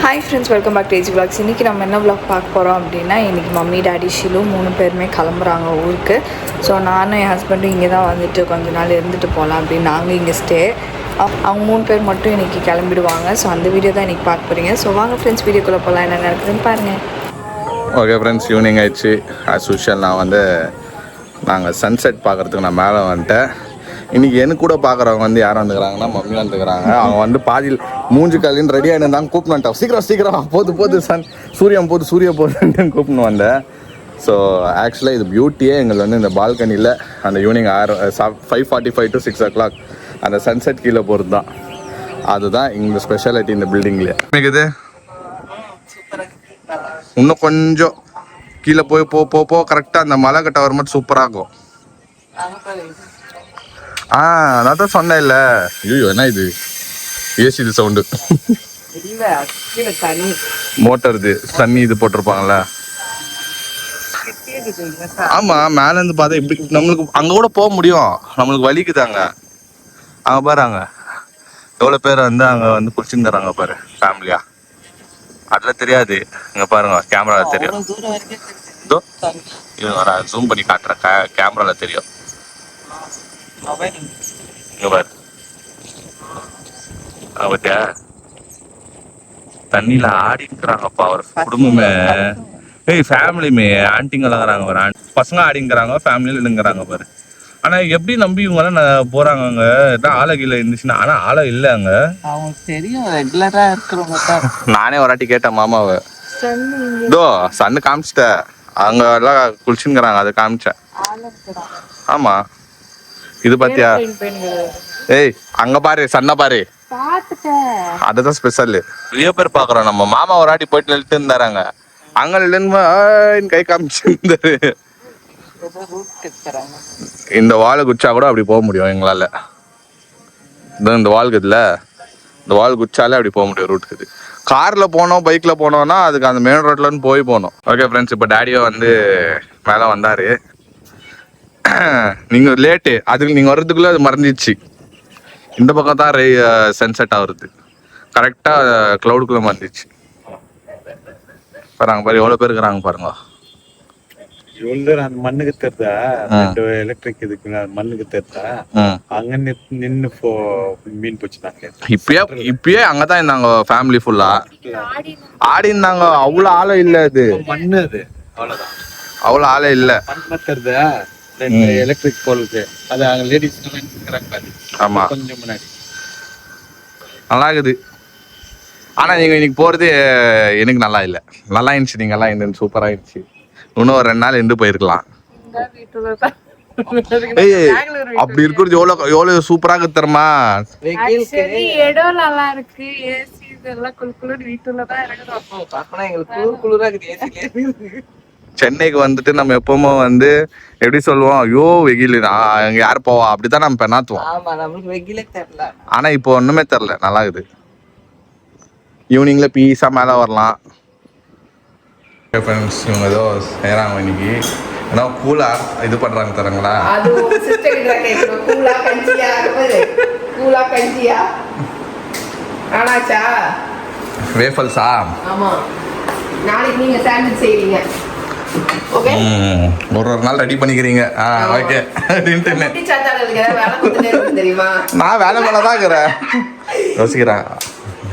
Hi friends, welcome back to A G vlogs. இன்றைக்கி நம்ம என்ன விளாக் பார்க்க போகிறோம் அப்படின்னா, இன்றைக்கி மம்மி டாடி ஷிலு 3 பேருமே கிளம்புறாங்க ஊருக்கு. ஸோ நானும் என் ஹஸ்பண்டும் இங்கே தான் வந்துட்டு கொஞ்ச நாள் இருந்துட்டு போகலாம் அப்படின்னு நாங்கள் இங்கே ஸ்டே. அவங்க 3 பேர் மட்டும் இன்றைக்கி கிளம்பிடுவாங்க. ஸோ அந்த வீடியோ தான் இன்றைக்கி பார்க்க போகிறீங்க. ஸோ வாங்க ஃப்ரெண்ட்ஸ், வீடியோக்குள்ளே போகலாம். என்ன நடக்குதுன்னு பாருங்கள். ஓகே ஃப்ரெண்ட்ஸ், ஈவினிங் ஆயிடுச்சு. ஆஸ் யூஷுவல் நாங்கள் சன்செட் பார்க்குறதுக்கு நான் மேலே வந்துட்டேன். இன்றைக்கி எனக்கு கூட பார்க்குறவங்க யாரும் வந்துக்கிறாங்கன்னா மம்மி வந்துக்கிறாங்க. அவங்க பாதியில் மூஞ்சி காலின்னு ரெடியாக இருந்தாங்க. கூப்பிட்டு வந்துட்டேன், சீக்கிரம் போது சூரியன் போதுன்ட்டு கூப்பிட்டு வந்தேன். ஸோ ஆக்சுவலாக இது பியூட்டியே எங்களுக்கு இந்த பால்கனியில் அந்த ஈவினிங் 5:45 to 6 o'clock அந்த சன்செட் கீழே போகிறது தான். அதுதான் இந்த ஸ்பெஷாலிட்டி இந்த பில்டிங்லேயே. இருக்குது இன்னும் கொஞ்சம் கீழே போ கரெக்டாக அந்த மலை கட்ட வர மட்டும் சூப்பராக இருக்கும். நான் தான் சொன்னேன் இல்லை. ஐயோ என்ன இது ஏசி இது சவுண்டு, மோட்டர் இது தண்ணி இது போட்டிருப்பாங்கல்ல. ஆமா, மேல இருந்து பார்த்தா இப்படி நம்மளுக்கு அங்க கூட போக முடியும். நம்மளுக்கு வலிக்குதாங்க. அங்க பாருங்க எவ்வளவு பேர் அங்க குளிச்சுன்னு தராங்க பாரு, ஃபேமிலியா. அதுல தெரியாது, இங்க பாருங்க கேமரால தெரியும். ஜூம் பண்ணி காட்டுறேன், கேமரால தெரியும். இங்க பாரு, அவத்தியா தண்ணியில ஆடிக்கிறாங்கப்பா அவர் குடும்பமே. ஃபேமிலியுமே ஆண்டிங்களாங்கிறாங்க, ஒரு பசங்க ஆடிங்கிறாங்க, ஃபேமிலியில இல்லைங்கிறாங்க பாரு. ஆனா எப்படி நம்பி இவங்க போறாங்க அங்க? ஆலகில இருந்துச்சுன்னா, ஆனா ஆள இல்ல அங்க. தெரியும் ரெகுலரா இருக்கிறவங்க. நானே ஒரு வாட்டி கேட்டேன் மாமாவை, சன்னு காமிச்சிட்ட அங்க எல்லாம் குளிச்சுங்கிறாங்க, அதை காமிச்சேன். ஆமா, இது பாத்தியா? ஏய் அங்க பாரு, சன்ன பாரு, அதுதான் ஸ்பெஷல். நிறைய பேர் பாக்குறோம். நம்ம மாமா ஒரு வாட்டி போயிட்டு நிறுத்து இருந்தாங்க, அங்க இல்லைன்னு கை காமிச்சிருந்தாரு. இந்த வாழை குச்சா கூட அப்படி போக முடியும் எங்களால. இந்த வால் இருக்குதுல, இந்த வால் குச்சாலே அப்படி போக முடியும் ரூட்டுக்கு. கார்ல போனோம், பைக்ல போனோம்னா அதுக்கு அந்த மெயின் ரோட்ல இருந்து போகணும். ஓகே ஃப்ரெண்ட்ஸ், இப்போ டாடியோ மேல வந்தாரு. நீங்க லேட்டு, அதுக்கு நீங்க வர்றதுக்குள்ள அது மறைஞ்சிச்சு. இந்த பக்கம் தான் சன்செட் ஆகுறது, கரெக்டா கிளவுடுக்குள்ள மறைஞ்சிச்சு. பாருங்க பாரு, எவ்வளவு பேர் இருக்கிறாங்க பாருங்க. அந்த மண்ணுக்கு தெரிதா, எலக்ட்ரிக் இதுக்கு மண்ணுக்கு தெரிதா, அங்க நின்னு மீன் போச்சுனாங்க. இப்பயே அங்கதான் இருந்தாங்க ஃபேமிலி ஃபுல்லா ஆடி இருந்தாங்க. அவ்வளவு ஆழம் இல்ல, அது மண்ணு, அது அவ்வளவுதான், அவ்வளவு ஆழம் இல்ல. மண்ணு தெரிதா, எலக்ட்ரிக் போலுக்கு அது அங்க லேடிஸ் நிக்கிறாங்க. ஆமா, கொஞ்சம் முன்னாடி நல்லா இருக்குது. ஆனா நீங்க இன்னைக்கு போறது எனக்கு நல்லா இல்ல. நல்லா இருந்துச்சு, நீங்க எல்லாம் இருந்துச்சு, சூப்பரா இருந்துச்சு. இன்னும் ஒரு 2 நாள் இருந்து போயிருக்கலாம். அப்படி இருக்கிறது எவ்வளவு சூப்பரா இருக்கு தெரியுமா? இடம் நல்லா இருக்கு, ஏசி இதெல்லாம் குளுக்குளு வீட்டுல தான் இருக்கு. சென்னைக்கு வந்துட்டு நம்ம எப்பவுமே எப்படி சொல்லுவோம், ஐயோ வெயில் அங்க யாரு போவா, அப்படித்தான் நம்ம பெண்ணாத்துவோம். ஆனா இப்போ ஒண்ணுமே தெரியல, நல்லா இருக்குது. ஈவினிங்ல பீஸா மேல வரலாம். இவங்க ஏதோ செய்யறாங்க இன்னைக்கு, ஏன்னா கூலா இது பண்றாங்க தரங்களா. வேஃபல்ஸா? ஆமா, நாளைக்கு நீங்க சாண்ட்விச் செய்வீங்க. ஒரு நாள் ரெடி பண்ணிக்கிறீங்க. ஓகே, நான் வேலை மேலதான் இருக்கிறேன், யோசிக்கிறேன்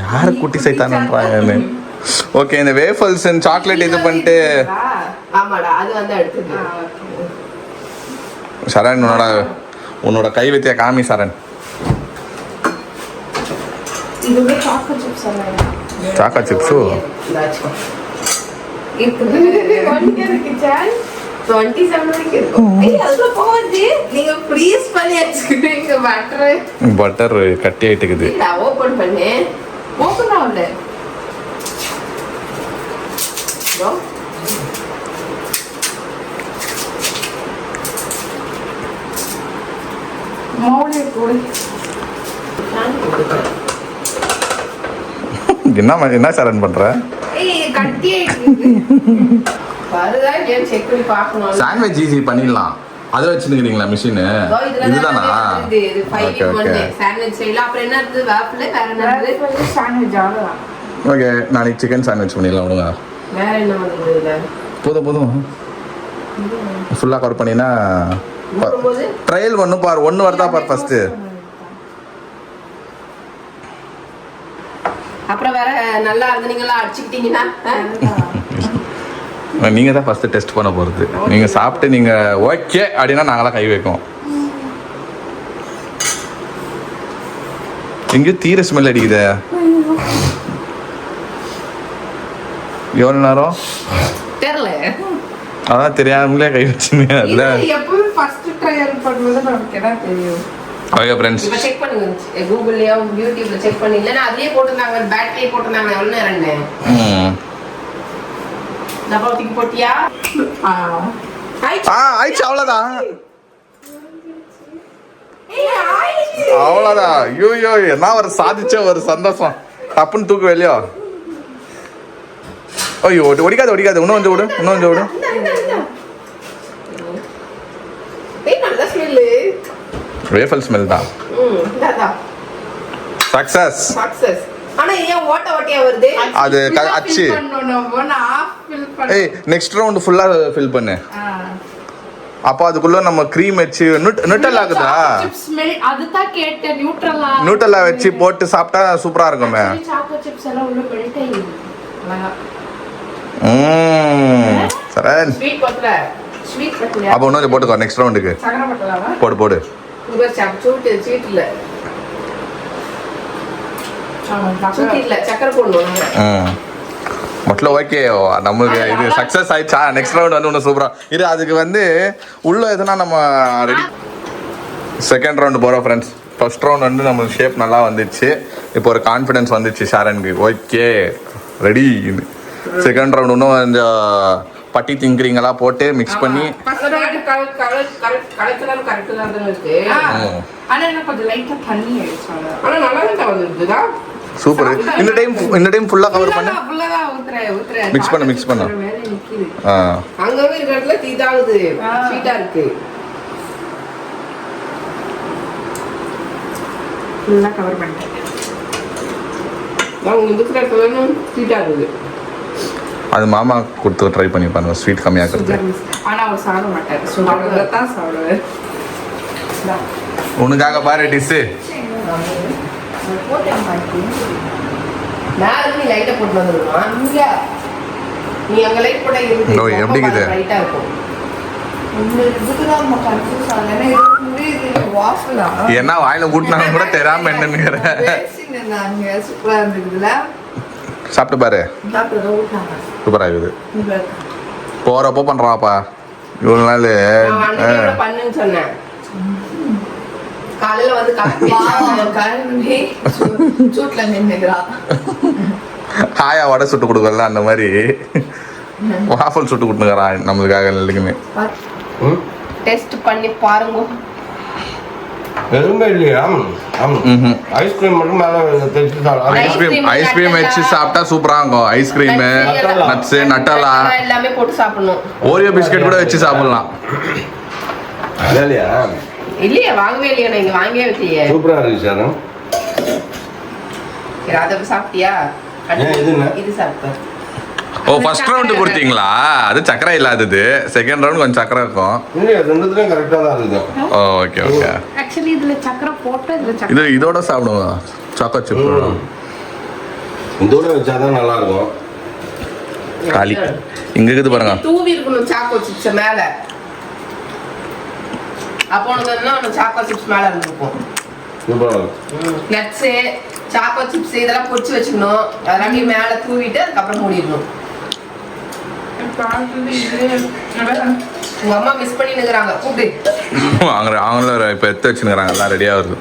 யாரு குட்டி சைத்தானன்றாங்கன்னு. ஓகே, இந்த வேஃபல்ஸ் அண்ட் சாக்லேட் இது பண்ணிட்டு சரண், உன்னோட கை வைத்தியா காமி சரண். சாக்கா சிப்ஸு பட்டர் கட்டி ஆயிட்டுக்குது. என்ன சரண் பண்ற? சாண்ட்விச் ஈஸி பண்ணிடலாம். அதை வச்சுருக்கீங்களா மிஷின்? இதுதானா? Okay okay. ஓகே நாளைக்கு சிக்கன் சாண்ட்விச் பண்ணிடலாம் விடுங்க. வேற என்ன பண்ணுறது? போதும் ஃபுல்லாக கவர் பண்ணினா ட்ரையல் ஒன்று பாரு, ஒன்று வருதா பாரு ஃபஸ்ட்டு. அப்புறம் வேற நல்லா இருந்தீங்களா அடிச்சுக்கிட்டீங்கன்னா நீங்கள் தான் ஃபஸ்ட்டு டெஸ்ட் பண்ண போகிறது. நீங்கள் சாப்பிட்டு நீங்கள் ஓகே அப்படின்னா நாங்களாம் கை வைப்போம். எங்கேயும் தீர ஸ்மெல் அடிக்குதே. எவ்வளோ நேரம் தெரியல, அதான் தெரியாமலே கை வச்சுங்க. எப்பவுமே ஃபர்ஸ்ட் ட்ரையல் பண்ணும்போது நமக்கு என்ன தெரியும். ஓகே ஃப்ரெண்ட்ஸ், இப்போ செக் பண்ணுங்க, கூகுள்லயோ யூடியூப்ல செக் பண்ணி, இல்லைன்னா அதுலயே போட்டிருந்தாங்க, பேட்டரியே போட்டிருந்தாங்க. எவ்வளோ நேரம் டப்பாவுக்கு போட்டியா? ஆயிடுச்சு, அவ்வளோதான் அவ்வளோதான். ஐயோ என்ன ஒரு சாதிச்ச ஒரு சந்தோஷம். டப்புன்னு தூக்கு வெளியோ. ஐயோ ஒடிக்காது, இன்னும் கொஞ்சம் விடு. நல்ல ஸ்மெல்லு, வேஃபல் ஸ்மெல் தான். சக்சஸ். ஆனா ஏன் ஓட்டையா வருது? அது அச்சு. ஏய் நெக்ஸ்ட் ரவுண்ட் ஃபுல்லா ஃபில் பண்ணு. அப்போ அதுக்குள்ள நம்ம க்ரீம் வச்சு நியூட்ரல் ஆகுதா? அதுதான் கேட்டேன். நியூட்ரலா வச்சு போட்டு சாப்பிட்டா சூப்பரா இருக்குமே. சாக்கோ சிப்ஸ் எல்லாம் உள்ள மெல்ட் ஆயிடுது. சரண் ஸ்வீட் பத்தல. அப்போ இன்னொரு போட்டுக்கோ நெக்ஸ்ட் ரவுண்டுக்கு. சக்கரை பத்தலாமா? போடு. இது ஸ்வீட் இல்ல. சக்கரை போடணும். மொத்தம் ஓகே, நம்மளுக்கு இது சக்ஸஸ் ஆயிடுச்சா? நெக்ஸ்ட் ரவுண்ட் வந்து இன்னும் சூப்பரா இது. அதுக்கு வந்து உள்ள எதுனா நம்ம ரெடி. செகண்ட் ரவுண்டு போகிறோம் ஃப்ரெண்ட்ஸ். ஃபர்ஸ்ட் ரவுண்ட் வந்து நம்மளுக்கு ஷேப் நல்லா வந்துச்சு. இப்போ ஒரு கான்ஃபிடன்ஸ் வந்துச்சு ஷாரனுக்கு. Okay ready. செகண்ட் ரவுண்ட் இன்னும் கொஞ்சம் பட்டி திங்கிறீங்களா போட்டு மிக்ஸ் பண்ணி. சூப்பர். இந்த டைம் ஃபுல்லா கவர் பண்ணு. மிக்ஸ் பண்ணு. அங்கவே இருக்கிற இடத்துல தீதாகுது, ஸ்வீட்டா இருக்கு. ஃபுல்லா கவர் பண்ணிட்டேன். நான் இருக்கிற இடத்துல ஸ்வீட்டா இருக்குது. அது மாமா கொடுத்து ட்ரை பண்ணி பண்ணுவோம் ஸ்வீட் கம்மியாக்குறது. ஆனா அவர் சாப்பிட மாட்டார். சுகர் தான் சாப்பிடுவார். உனக்காக பாரு டிஷ்ஷு. நான் லைட்டை போட்டு வந்துடுவான். நீ அங்க லைட் போட்டா எப்படி இருக்குது? லைட்டா இருக்கும். என்ன வாயில ஊட்டினாங்க கூட தெரியாம என்னன்னு சூப்பரா இருந்துக்குதுல. சாப்பிட்டு பாரு. சூப்பரா இருக்குது. போறப்போ பண்றாப்பா இவ்வளவு நாள். பண்ணுன்னு சொன்னேன். காலையில வந்து சூட்ல நின்னுக்கிறா. காயா வடை சுட்டு கொடுக்கல அந்த மாதிரி வாஃபல் சுட்டு கொடுத்துக்கிறான் நம்மளுக்காக. எல்லாருக்குமே டெஸ்ட் பண்ணி பாருங்க. எதுவுமே இல்லையா? ஐஸ்கிரீம் மட்டும் மேல ஐஸ்கிரீம் வச்சு சாப்பிட்டா சூப்பரா இருக்கும். ஐஸ்கிரீம், நட்ஸ், நட்டலா எல்லாமே போட்டு சாப்பிடணும். ஓரியோ பிஸ்கட் கூட வச்சு சாப்பிடலாம். இல்லையா? இல்லையா, வாங்கவே இல்லையா? நீங்க வாங்கியே வச்சியே. சூப்பரா இருக்கு சார். அதை சாப்பிட்டியா? இது சாப்பிட்டேன். ஓ ஃபர்ஸ்ட் ரவுண்ட் கொடுத்தீங்களா? அது சக்கரை இல்லாதது. செகண்ட் ரவுண்ட் கொஞ்சம் சக்கரை இருக்கும். இல்லையா, ரெண்டுத்துலயும் கரெக்டா தான் இருக்கு. Okay okay. ஆக்சுவலி இதுல சக்கரை போட்டு இதுல இதோட சாப்பிடுவோம் சாக்கோ சிப். இதோட வச்சாதான் நல்லா இருக்கும். காலி இங்க இருக்குது பாருங்க. தூவி இருக்கணும் சாக்கோ சிப்ஸ் மேல. அப்போ உனக்கு சாக்கோ சிப்ஸ் மேல இருந்திருக்கும். நட்ஸ், சாக்கோ சிப்ஸ் இதெல்லாம் பொரிச்சு வச்சுக்கணும். அதெல்லாம் மேல தூவிட்டு அதுக்கப்புறம் மூடிடணும். உங்க அம்மா மிஸ் பண்ணி நிக்கிறாங்க. கூப்பிடு. அவங்களும் இப்போ எடுத்து வச்சுக்கிறாங்க. எல்லாம் ரெடியாக வருது.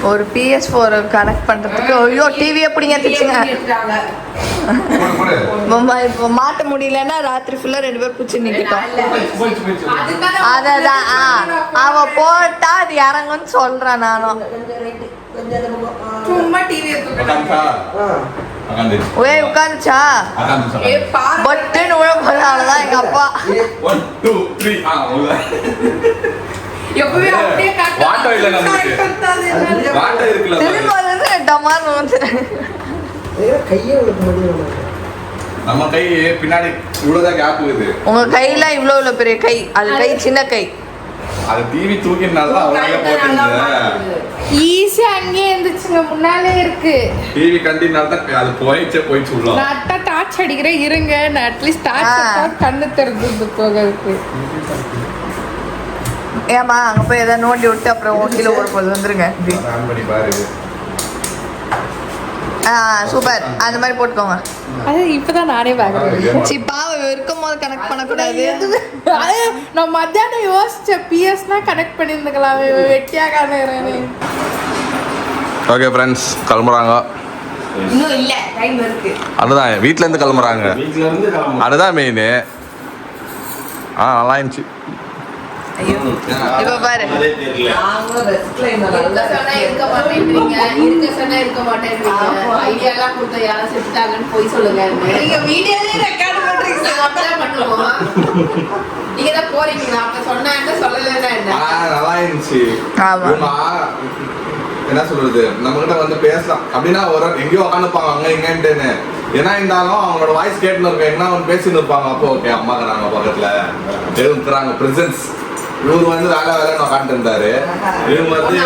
ஒரு PS4 கனெக்ட் பண்றதுக்கு. ஐயோ டிவி எப்படிங்க திச்சுங்க. இப்போ மாட்ட முடியலன்னா ராத்திரி ஃபுல்லா 2 பேர் பிடிச்சி நிக்கிட்டோம். அதான் அவ போட்டா அது இறங்குன்னு சொல்றேன் நானும். சும்மா டிவி ஒரே உட்காந்துச்சா பட்டுன்னு உழ போனாலதான் எங்க அப்பா. 1 2 3 எப்பவே அப்படியே வாட்டோ இல்ல நமக்கு. வாட்டோ இருக்குல. திரும்ப வந்து டமார்னு வந்து கையே உங்களுக்கு முடியும். நம்ம கை பின்னாடி இவ்வளவுதான் கேப் இருக்குது. உங்க கையில இவ்வளோ பெரிய கை, அது கை சின்ன கை. அது டிவி தூக்கினால தான் அவ்வளோ போட்டுருந்தேன். ஈஸியா அங்கேயே இருந்துச்சுங்க, முன்னாலே இருக்கு. டிவி கண்டினால தான் அது போயிடுச்சு உள்ள. நான் டார்ச் அடிக்கிறேன் இருங்க, நான் அட்லீஸ்ட் டார்ச் கண்ணு தெரிஞ்சு போகிறதுக்கு. ஏமா அங்க போய் ஏதாவது நோண்டி விட்டு அப்புறம் கீழே ஓட போது வந்துருங்க. பண்ணி பாரு. சூப்பர், அந்த மாதிரி போட்டுக்கோங்க. அது இப்பதான் நானே பாக்குறேன். சிப்பாவை இருக்கும் போது கனெக்ட் பண்ணக்கூடாது. நான் மத்தியானம் யோசிச்ச பிஎஸ்னா கனெக்ட் பண்ணியிருந்துக்கலாம், வெட்டியாக காணுறேன். ஓகே ஃப்ரெண்ட்ஸ், கிளம்புறாங்க. இன்னும் இல்ல, டைம் இருக்கு. அதுதான் வீட்ல இருந்து கிளம்புறாங்க. வீட்டுல இருந்து கிளம்புறோம். அதுதான் மெயின். நல்லா இருந்துச்சு. இப்ப பாரு, அதே தெரியல. நாங்களும் ரெஸ்ட்ல இருக்க சொன்னா இருக்க மாட்டேன்றீங்க, இருக்க சொன்னா இருக்க மாட்டேன்றீங்க. ஐடியாலாம் கொடுத்த யாரும் செத்துட்டாங்கன்னு போய் சொல்லுங்க. நீங்க வீடியோவே ரெக்கார்ட் பண்றீங்க. அப்படிதான் பண்ணுவோம். நீங்க தான் போறீங்களா? அப்ப சொன்னா என்ன, சொல்லலைன்னா என்ன? நல்லா இருந்துச்சு. ஆமா. இவங்க என்ன சொல்றது, நம்ம கிட்ட வந்து பேசலாம் அப்படின்னா ஒரு எங்கேயோ உட்காந்துப்பாங்க அங்க இங்கன்ட்டுன்னு. ஏன்னா இருந்தாலும் அவங்களோட வாய்ஸ் கேட்டுன்னு இருக்கும், என்ன அவங்க பேசின்னு இருப்பாங்க. அப்போ ஓகே அம்மாக்கு நாங்க பக்கத்துல இருக்கிறாங்க பிரசன்ஸ். இவரு வந்து வேலை உட்காந்துட்டு இருந்தாரு. இவங்க வந்து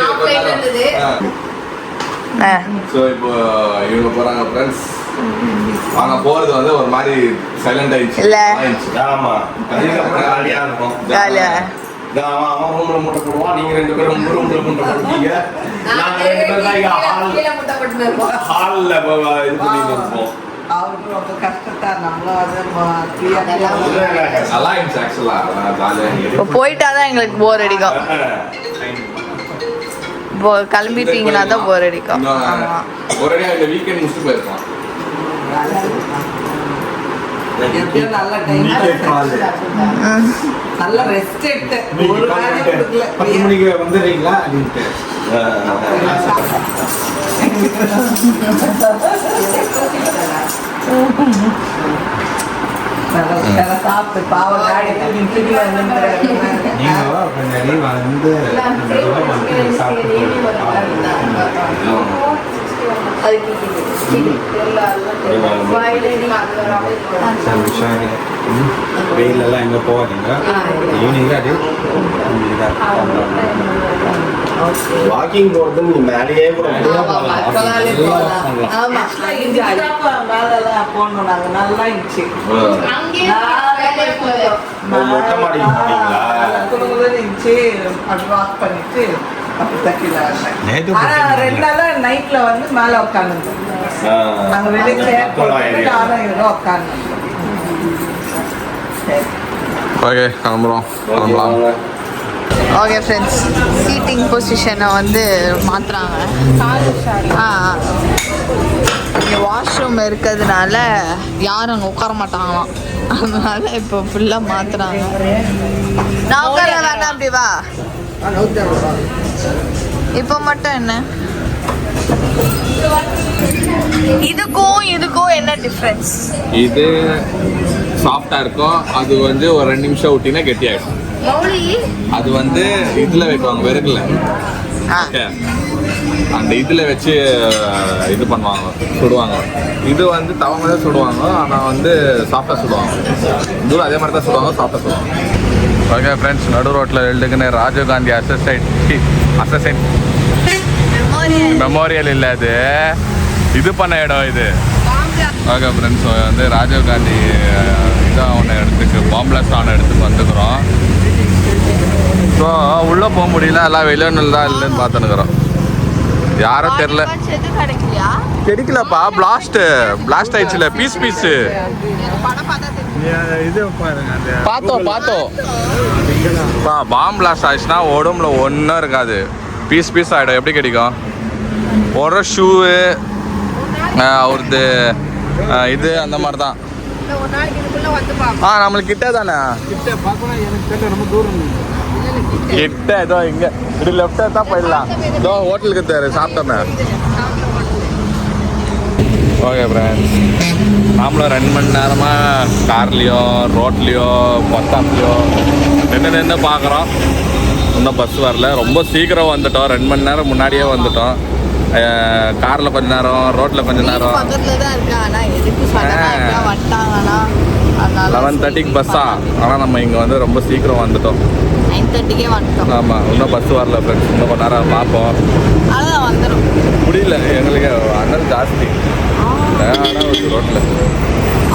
ஸோ இப்போ இவங்க போறாங்க ஃப்ரெண்ட்ஸ். அவங்க போறது வந்து ஒரு மாதிரி சைலண்ட் ஆயிடுச்சு. ஆமா, அதுக்கப்புறம் ஜாலியா இருக்கும். ஜாலியா அவன் ரூம்ல முட்டை போடுவான், நீங்க 2 பேரும் ரூம்ல முட்டை போடுவீங்க. நாங்க 2 பேரும் தான் இங்க ஹால்ல இது பண்ணிட்டு இருப்போம். அவருக்கு ரொம்ப கஷ்டத்தா, நம்மளும் நல்லா இருந்துச்சு ஆக்சுவலா. இப்போ போயிட்டாதான் எங்களுக்கு போர் அடிக்கும். இப்போ கிளம்பிட்டீங்கன்னா தான் போர் அடிக்கும். ஆமா. ஒரே இந்த வீக்கெண்ட் முடிச்சுட்டு போயிருக்கோம். நல்ல டைம், நல்ல ரெஸ்ட் எடுத்து ஒரு வேலையும் கொடுக்கல. 10 மணிக்கு வந்துடுறீங்களா அப்படின்ட்டு சாப்பிட்டு பாவம் காடி தூக்கி வந்து நீங்கள் பின்னாடி வந்து சாப்பிட்டு வெயிலெல்லாம் எங்கே போகாதீங்க. ஈவினிங் அது வாக்கிங் போறது நீ மேலேயே கூட போனோம். நாங்க நல்லா இருந்துச்சு. மொட்டை மாடிக்கு போனீங்களா? இருந்துச்சு. அப்படி வாக் பண்ணிட்டு அப்படி தட்டில நேத்து ஆனா 2 நாளா நைட்ல வந்து மேல உட்காந்துருந்தோம். நாங்க வெளியே சேர் போட்டு நானும் ஏதோ உட்காந்து. ஓகே கிளம்புறோம். ஓகே ஃப்ரெண்ட்ஸ், சீட்டிங் பொசிஷனை வந்து மாற்றுறாங்க. இங்கே வாஷ்ரூம் இருக்கிறதுனால யாரும் அங்கே உட்கார மாட்டாங்களாம். அதனால இப்போ ஃபுல்லாக மாற்றுறாங்க. நான் உட்கார வேணாம், அப்படி வா. இப்போ மட்டும் என்ன, இதுக்கும் என்ன டிஃப்ரென்ஸ்? இது சாஃப்டா இருக்கும், அது வந்து ஒரு 2 நிமிஷம் விட்டினா கெட்டி ஆயிடும். அது வந்து இதுல வைப்பாங்க, விறகுல. அந்த இதுல வச்சு இது பண்ணுவாங்க, சுடுவாங்க. இது வந்து தவங்களே சுடுவாங்க, ஆனால் வந்து சாஃப்டா சுடுவாங்க. இதுவும் அதே மாதிரி தான் சுடுவாங்க, சாஃப்டா சுடுவாங்க. ஓகே ஃப்ரெண்ட்ஸ், நடு ரோட்டில் எழுதுக்குன்னு ராஜீவ் காந்தி அசசைன் மெமோரியல் இல்லை, அது இது பண்ண இடம் இது. ஓகே ஃப்ரெண்ட்ஸ், வந்து ராஜீவ் காந்தி இதான் ஒன்று இடத்துக்கு பாம்பிளாஸ்ட் ஆன இடத்துக்கு வந்துக்கிறோம். ஸோ உள்ளே போக முடியல, எல்லாம் வெளியில் தான் இல்லைன்னு பார்த்துனுக்குறோம். யாரும் தெரில, கிடைக்கலப்பா. பிளாஸ்ட் ஆயிடுச்சுல, பீஸு இது பாருங்க. பார்த்தோம் பாம் பிளாஸ்ட் ஆயிடுச்சுன்னா உடம்புல ஒன்றும் இருக்காது, பீஸ் ஆகிடும். எப்படி கிடைக்கும்? ஒரு ஷூவு அவரது இது அந்த மாதிரி தான். நம்மளுக்கு கிட்ட தானே, ரொம்ப தூரம் கிட்ட ஏதோ இங்கே இப்படி லெஃப்டாக தான் போயிடலாம். ஏதோ ஹோட்டலுக்கு தேர் சாப்பிட்டோமே. ஓகே ஃப்ரெண்ட்ஸ், நாமளும் 2 மணி நேரமாக கார்லேயோ ரோட்லேயோ பஸ்ஸாப்லேயோ நின்று பார்க்குறோம். இன்னும் பஸ் வரல. ரொம்ப சீக்கிரம் வந்துட்டோம், 2 மணி நேரம் முன்னாடியே வந்துட்டோம். காரில் கொஞ்ச நேரம், ரோட்டில் கொஞ்ச நேரம். பக்கத்துல தான் இருக்கு. ஆனா எதுக்கு சடனா வந்துட்டாங்கன்னா 11:30க்கு பஸ்ஸா? ஆனால் நம்ம இங்கே வந்து ரொம்ப சீக்கிரம் வந்துட்டோம். 9:30க்கே வந்துட்டோம். ஆமாம், இன்னும் பஸ் வரல ஃப்ரெண்ட்ஸ். இன்னும் கொஞ்ச நேரம் பார்ப்போம். அதான் வந்துடும். முடியல, எங்களுக்கு அனல் ஜாஸ்தி ரோட்டில்.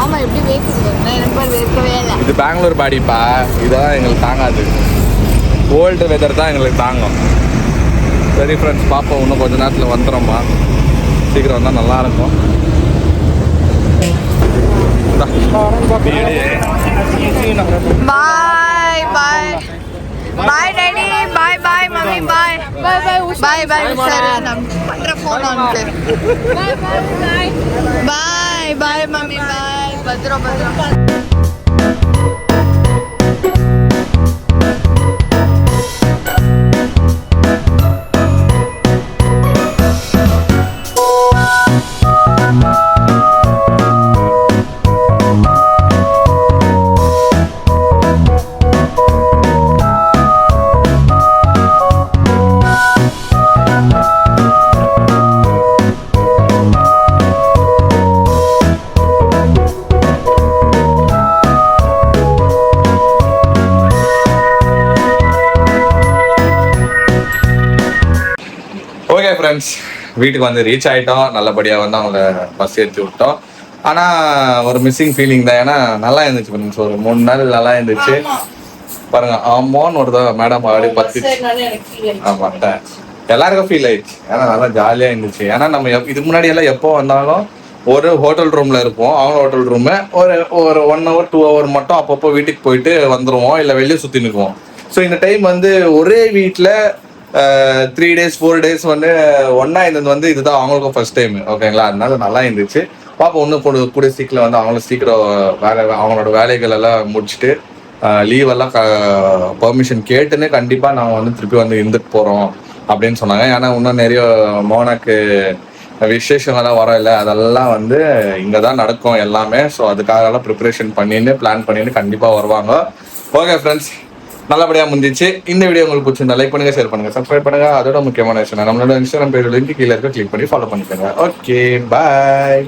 ஆமா, எப்படி வேர்க்குது? எனக்கு பேர் வேர்க்கவே இல்லை. இது பெங்களூர் பாடிப்பா, இதெல்லாம் எங்களுக்கு தாங்காது. கோல்டு வெதர் தான் எங்களுக்கு தாங்கும். சரி ஃப்ரெண்ட்ஸ், பார்ப்போம். இன்னும் கொஞ்ச நேரத்தில் வந்துடும்மா. சீக்கிரம் வந்தால் நல்லாயிருக்கும். பாய் பாய் பாய் டாடி, பாய் பாய் மம்மி, பாய் பாய் பாய் பாய் பாய் சார். நான் பண்ற ஃபோன் ஆன்க்கு. பாய் பாய் பாய் பாய் பாய் மம்மி, பாய். பத்ரம் பத்ரம். ஓகே ஃப்ரெண்ட்ஸ், வீட்டுக்கு வந்து ரீச் ஆகிட்டோம். நல்லபடியாக வந்து அவங்கள பஸ் ஏற்றி விட்டோம். ஆனால் ஒரு மிஸ்ஸிங் ஃபீலிங் தான். ஏன்னா நல்லா இருந்துச்சு ஃப்ரெண்ட்ஸ். ஒரு 3 நாள் நல்லா இருந்துச்சு. பாருங்க, ஆமான்னு ஒரு தான் மேடம் ஆடி பத்து. ஆமாம், எல்லாருக்கும் ஃபீல் ஆயிடுச்சு. ஏன்னா நல்லா ஜாலியாக இருந்துச்சு. ஏன்னா நம்ம இதுக்கு முன்னாடி எல்லாம் எப்போ வந்தாலும் ஒரு ஹோட்டல் ரூமில் இருப்போம். அவங்க ஹோட்டல் ரூமு ஒரு 1 hour 2 hour மட்டும் அப்பப்போ வீட்டுக்கு போயிட்டு வந்துடுவோம், இல்லை வெளியே சுற்றி நிற்குவோம். ஸோ இந்த டைம் வந்து ஒரே வீட்டில் 3 days 4 days வந்து ஒன்றா இருந்தது வந்து இதுதான் அவங்களுக்கும் ஃபர்ஸ்ட் டைம். ஓகேங்களா? அதனால நல்லா இருந்துச்சு. பாப்பா இன்னும் கூட சீக்கிரம் வந்து அவங்களும் சீக்கிரம் அவங்களோட வேலைகள் எல்லாம் முடிச்சுட்டு லீவெல்லாம் பர்மிஷன் கேட்டுன்னு கண்டிப்பாக நாங்கள் வந்து திருப்பி வந்து இருந்துட்டு போகிறோம் அப்படின்னு சொன்னாங்க. ஏன்னா இன்னும் நிறைய மோனாக்கு விசேஷங்கள்லாம் வர இல்லை, அதெல்லாம் வந்து இங்கே தான் நடக்கும் எல்லாமே. ஸோ அதுக்காகலாம் ப்ரிப்பரேஷன் பண்ணின்னு பிளான் பண்ணின்னு கண்டிப்பாக வருவாங்க. ஓகே ஃப்ரெண்ட்ஸ், நல்லபடியாக முடிஞ்சிச்சு. இந்த வீடியோ உங்களுக்கு பிடிச்சிருந்தா லைக் பண்ணுங்க, ஷேர் பண்ணுங்க, சப்ஸ்கிரைப் பண்ணுங்க. அதோட முக்கியமான விஷயம், நம்மளோட இன்ஸ்டாகிராம் பேஜ் லிங்க் கீழே இருக்க கிளிக் பண்ணி ஃபாலோ பண்ணிக்கோங்க. ஓகே, பாய்.